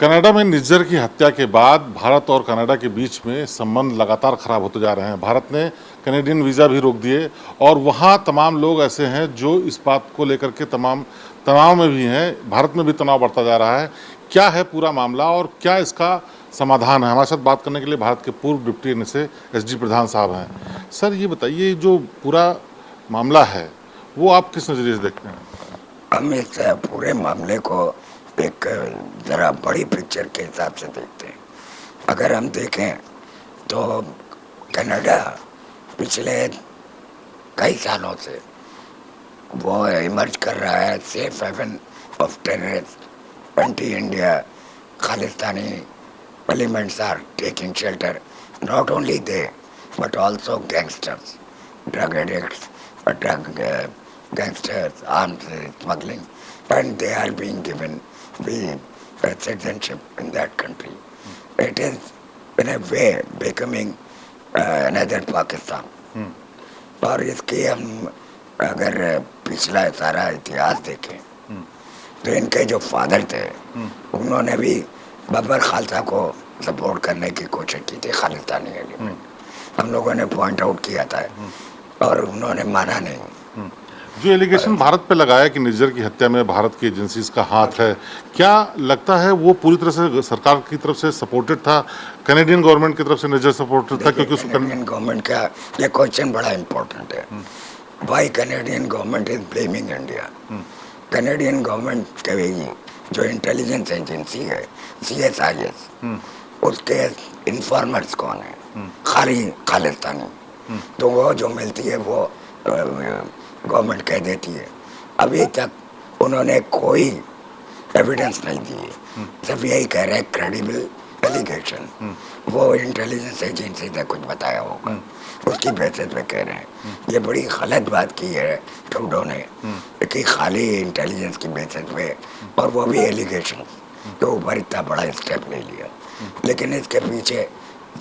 Canada में निज्जर की हत्या के बाद भारत और कनाडा के बीच में संबंध लगातार खराब होते जा रहे हैं। भारत ने कैनेडियन वीज़ा भी रोक दिए और वहाँ तमाम लोग ऐसे हैं जो इस बात को लेकर के तमाम तनाव में भी हैं। भारत में भी तनाव बढ़ता जा रहा है। क्या है पूरा मामला और क्या इसका समाधान है? हमारे साथ बात करने के लिए भारत के पूर्व डिप्टी एनएसए एसडी प्रधान साहब हैं। सर, ये बताइए, जो पूरा मामला है वो आप किस नज़रिए से देखते हैं? हम इस पूरे मामले को एक ज़रा बड़ी पिक्चर के हिसाब से देखते हैं। अगर हम देखें तो कनाडा पिछले कई सालों से वो इमर्ज कर रहा है safe haven of terrorist, anti India Khalistani elements are taking shelter, not only they but also gangsters, drug addicts, drug gangsters, arms smuggling, and they are being given the citizenship in that country. It is in a way becoming another Pakistan. और इसके हम अगर पिछला सारा इतिहास देखें तो इनके जो फादर थे उन्होंने भी बब्बर खालसा को सपोर्ट करने की कोशिश की थी, खालिस्तानी एलिमेंट। हम लोगों ने पॉइंट आउट किया था और उन्होंने माना नहीं। जो एलिगेशन भारत पे लगाया कि निज्जर की हत्या में भारत की एजेंसीज का हाथ है, क्या लगता है वो पूरी तरह से सरकार की तरफ से सपोर्टेड था, कैनेडियन गवर्नमेंट की तरफ से निज्जर सपोर्टेड था? क्योंकि कैनेडियन गवर्नमेंट का ये क्वेश्चन बड़ा इम्पोर्टेंट है। Why Canadian government is blaming India? Canadian government के जो इंटेलिजेंस एजेंसी है CSIS, उसके इन्फॉर्मर्स कौन है? खालिस्तानी। तो वो जो मिलती है वो गवर्नमेंट कह देती है। अभी तक उन्होंने कोई एविडेंस नहीं दी है, सिर्फ यही कह रहे हैं क्रेडिबल एलिगेशन। वो इंटेलिजेंस एजेंसी ने कुछ बताया होगा, उसकी बेसिस पे कह रहे हैं। ये बड़ी गलत बात की है ट्रूडो ने कि खाली इंटेलिजेंस की बेसिस पे, और वो भी एलिगेशन के ऊपर इतना बड़ा स्टेप ले लिया। लेकिन इसके पीछे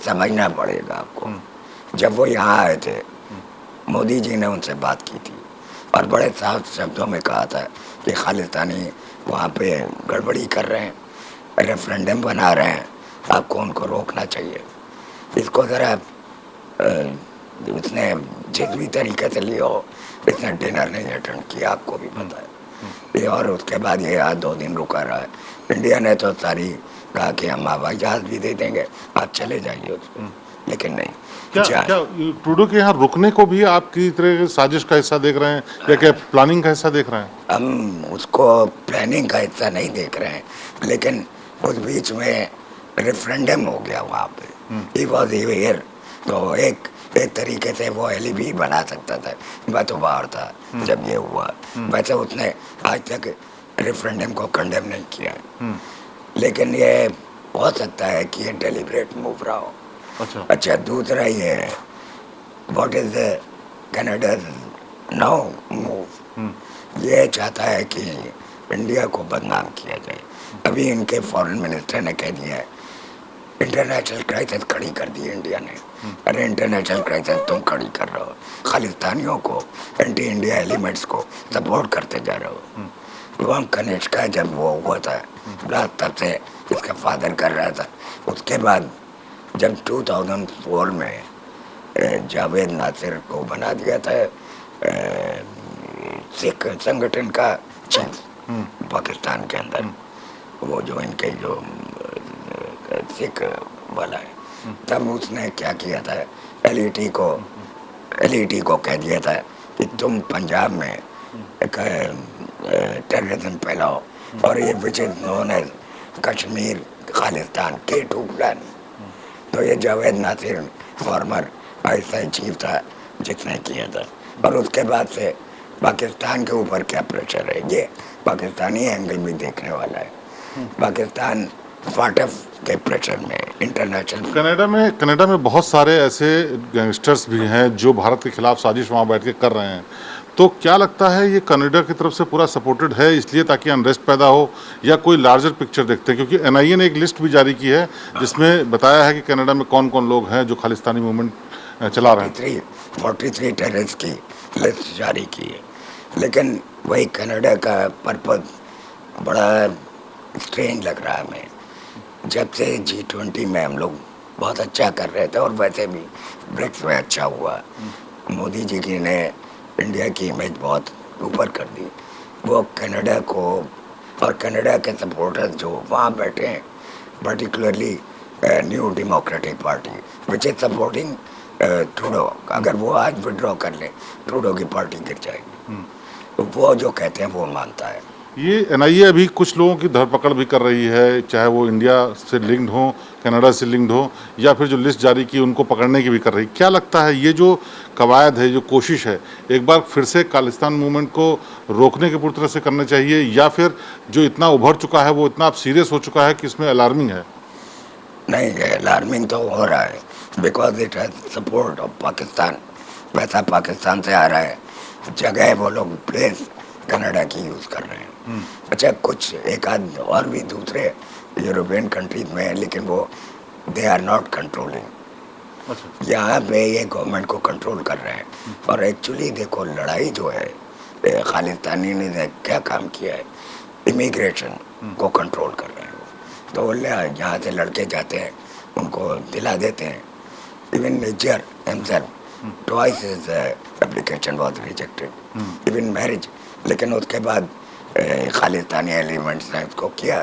समझना पड़ेगा आपको। जब वो यहाँ आए थे, मोदी जी ने उनसे बात की थी और बड़े साफ शब्दों में कहा था कि खालिस्तानी वहाँ पे गड़बड़ी कर रहे हैं, रेफरेंडम बना रहे हैं, आपको उनको रोकना चाहिए। इसको ज़रा उसने जिद्दी तरीके से लिया हो, इसने डिनर नहीं अटेंड किया, आपको भी पता है ये। और उसके बाद ये आज 2 दिन रुका रहा है। इंडिया ने तो सारी कहा कि हम हवाई जहाज भी दे देंगे, आप चले जाइए उसको, लेकिन नहीं। क्या ट्रूडो के यहाँ रुकने को भी आपकी तरह साजिश का हिस्सा देख रहे हैं या क्या प्लानिंग का हिस्सा देख रहे हैं? हम उसको प्लानिंग का हिस्सा नहीं देख रहे हैं, लेकिन उस बीच में रेफरेंडम हो गया वहाँ पे। ही वॉज हियर, तो एक तरीके से वो एलिबी बना सकता था। मैं तो बाहर था जब ये हुआ। वैसे उसने आज तक रेफरेंडम को कंडेम नहीं किया, लेकिन ये हो सकता है कि ये डेलिब्रेट मूव रहा हो। अच्छा, दूसरा ये है, what is Canada now move? ये चाहता है कि इंडिया को बदनाम किया जाए। अभी इनके फॉरेन मिनिस्टर ने कह दिया है इंटरनेशनल क्राइसिस खड़ी कर दी इंडिया ने। अरे इंटरनेशनल क्राइसिस तुम खड़ी कर रहे हो, खालिस्तानियों को, एंटी इंडिया एलिमेंट्स को सपोर्ट करते जा रहे हो। वो कनिष्का जब वो हुआ था ब्लास्ट, तब से इसका फादर कर रहा था। उसके बाद जब 2004 में जावेद नासिर को बना दिया था सिख संगठन का चीफ पाकिस्तान के अंदर, वो जो इनके जो सिख वाला है, तब उसने क्या किया था, एलईटी को कह दिया था कि तुम पंजाब में एक टेररिज्म फैलाओ, और ये which is known as Kashmir Khalistan K2 plan. तो ये Javed Nasir former ISI chief था जिसने किया था। और उसके बाद से पाकिस्तान के ऊपर क्या प्रेशर है, ये पाकिस्तानी एंगल भी देखने वाला है। पाकिस्तान फाटफ के प्रेशर में इंटरनेशनल। कनाडा में बहुत सारे ऐसे गैंगस्टर्स भी हैं जो भारत के खिलाफ साजिश वहाँ बैठ के कर रहे हैं। तो क्या लगता है ये कनाडा की तरफ से पूरा सपोर्टेड है इसलिए ताकि अनरेस्ट पैदा हो, या कोई लार्जर पिक्चर देखते हैं? क्योंकि एनआईए ने एक लिस्ट भी जारी की है जिसमें बताया है कि कनाडा में कौन कौन लोग हैं जो खालिस्तानी मूवमेंट चला रहे हैं। 43 टेररिस्ट की लिस्ट जारी की है, लेकिन वही कनाडा का पर्पज बड़ा स्ट्रेंज लग रहा है हमें जब से G20 में हम लोग बहुत अच्छा कर रहे थे और वैसे भी ब्रिक्स में अच्छा हुआ, मोदी जी की ने इंडिया की इमेज बहुत ऊपर कर दी। वो कनाडा को और कनाडा के सपोर्टर्स जो वहाँ बैठे हैं, particularly new democratic party which is supporting Trudeau, अगर वो आज विड्रॉ कर ले ट्रूडो की पार्टी गिर जाएगी। तो वो जो कहते हैं वो मानता है। ये एनआईए अभी कुछ लोगों की धरपकड़ भी कर रही है, चाहे वो इंडिया से लिंक्ड हो, कनाडा से लिंक्ड हो, या फिर जो लिस्ट जारी की उनको पकड़ने की भी कर रही। क्या लगता है ये जो कवायद है, जो कोशिश है, एक बार फिर से खालिस्तान मूवमेंट को रोकने की पूरी तरह से करना चाहिए, या फिर जो इतना उभर चुका है वो इतना अब सीरियस हो चुका है कि इसमें अलार्मिंग है? नहीं, अलार्मिंग तो हो रहा है because it has support of Pakistan. पैसा पाकिस्तान से आ रहा है, जगह वो लोग प्लेस कनाडा की यूज़ कर रहे हैं। अच्छा, कुछ एक आध और भी दूसरे यूरोपियन कंट्रीज में है, लेकिन वो दे आर नॉट कंट्रोलिंग। यहाँ पे ये गवर्नमेंट को कंट्रोल कर रहे हैं। और एक्चुअली देखो, लड़ाई जो है खालिस्तानी ने क्या काम किया है, इमिग्रेशन को कंट्रोल कर रहे हैं। तो यहाँ से लड़के जाते हैं, उनको दिला देते हैं। इवन निजर himself twice his application was rejected, even marriage. लेकिन उसके बाद खालिस्तानी एलिमेंट्स ने उसको किया,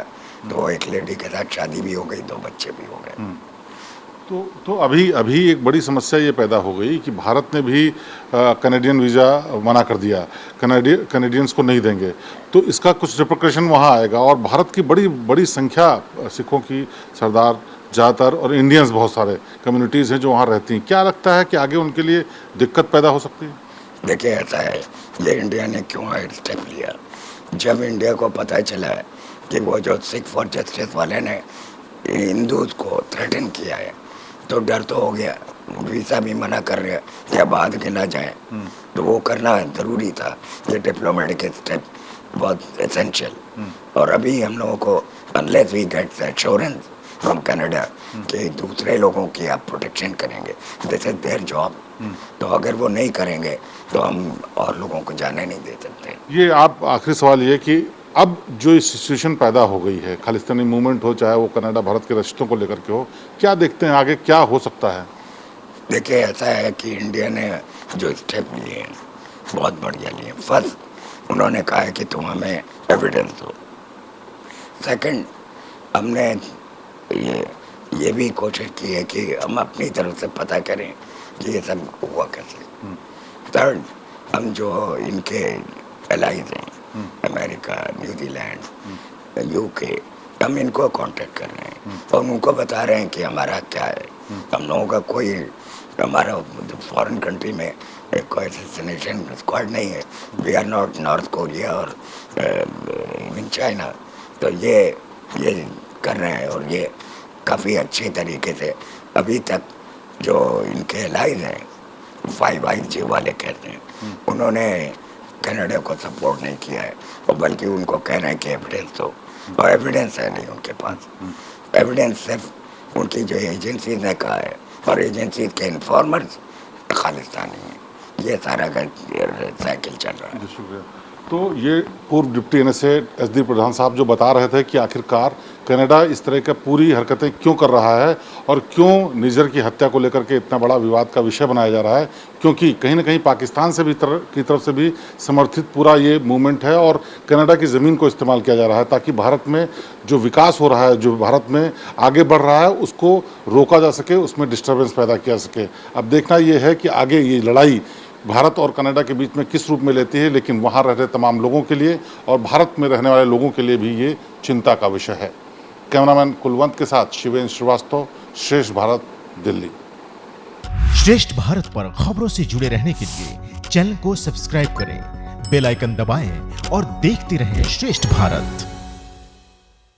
तो एक लेडी के साथ शादी भी हो गई, 2 बच्चे भी हो गए। तो अभी एक बड़ी समस्या ये पैदा हो गई कि भारत ने भी कनेडियन वीज़ा मना कर दिया, कनेडियंस को नहीं देंगे, तो इसका कुछ रिपरकशन वहाँ आएगा। और भारत की बड़ी बड़ी संख्या सिखों की, सरदार ज़्यादातर, और इंडियंस बहुत सारे कम्युनिटीज़ हैं जो वहाँ रहती हैं। क्या लगता है कि आगे उनके लिए दिक्कत पैदा हो सकती है? देखिए, ऐसा है, ये इंडिया ने क्यों स्टेप लिया? जब इंडिया को पता चला है कि वो जो सिख फॉर जस्टिस वाले ने हिंदूज को थ्रेटन किया है, तो डर तो हो गया, वीज़ा भी मना कर रहे हैं या बाद के ना जाए, तो वो करना ज़रूरी था। ये डिप्लोमेटिक स्टेप बहुत एसेंशियल। और अभी हम लोगों को unless we get assurance from Canada कि दूसरे लोगों की आप प्रोटेक्शन करेंगे, दिस इज देयर जॉब, तो अगर वो नहीं करेंगे तो हम और लोगों को जाने नहीं दे सकते। ये आप आखिरी सवाल ये कि अब जो सिचुएशन पैदा हो गई है, खालिस्तानी मूवमेंट हो, चाहे वो कनाडा भारत के रिश्तों को लेकर के हो, क्या देखते हैं आगे क्या हो सकता है? देखिए, ऐसा है कि इंडिया ने जो स्टेप लिए हैं बहुत बढ़िया लिए। फर्स्ट, उन्होंने कहा है कि तुम हमें एविडेंस दो। सेकंड, हमने ये भी कोशिश की है कि हम अपनी तरफ से पता करें कि ये सब हुआ कैसे। थर्ड, हम जो इनके एलाइज हैं, अमेरिका, न्यूजीलैंड, यूके, हम इनको कांटेक्ट कर रहे हैं और उनको बता रहे हैं कि हमारा क्या है। हम लोगों का कोई, हमारा फॉरेन कंट्री में कोई असैसिनेशन स्क्वाड नहीं है। We are not North Korea और इन चाइना। तो ये कर रहे हैं और ये काफ़ी अच्छे तरीके से अभी तक जो इनके एलाइज हैं, 5IG वाले कहते हैं, उन्होंने कनाडा को सपोर्ट नहीं किया है, और बल्कि उनको कह रहे हैं कि एविडेंस दो, और एविडेंस है नहीं उनके पास। एविडेंस सिर्फ उनकी जो एजेंसी ने कहा है, और एजेंसी के इन्फॉर्मर्स खालिस्तानी हैं। ये सारा का साइकिल चल रहा है। शुक्रिया। तो ये पूर्व डिप्टी NSA SD प्रधान साहब जो बता रहे थे कि आखिरकार कनाडा इस तरह का पूरी हरकतें क्यों कर रहा है और क्यों निजर की हत्या को लेकर के इतना बड़ा विवाद का विषय बनाया जा रहा है, क्योंकि कहीं ना कहीं पाकिस्तान से भी की तरफ से भी समर्थित पूरा ये मूवमेंट है और कनाडा की ज़मीन को इस्तेमाल किया जा रहा है ताकि भारत में जो विकास हो रहा है, जो भारत में आगे बढ़ रहा है, उसको रोका जा सके, उसमें डिस्टर्बेंस पैदा किया सके। अब देखना ये है कि आगे ये लड़ाई भारत और कनाडा के बीच में किस रूप में लेती है, लेकिन वहाँ रह रहे तमाम लोगों के लिए और भारत में रहने वाले लोगों के लिए भी ये चिंता का विषय है। कैमरामैन कुलवंत के साथ शिवेंद्र श्रीवास्तव, श्रेष्ठ भारत, दिल्ली। श्रेष्ठ भारत पर खबरों से जुड़े रहने के लिए चैनल को सब्सक्राइब करें, बेल आइकन दबाएं और देखते रहें श्रेष्ठ भारत।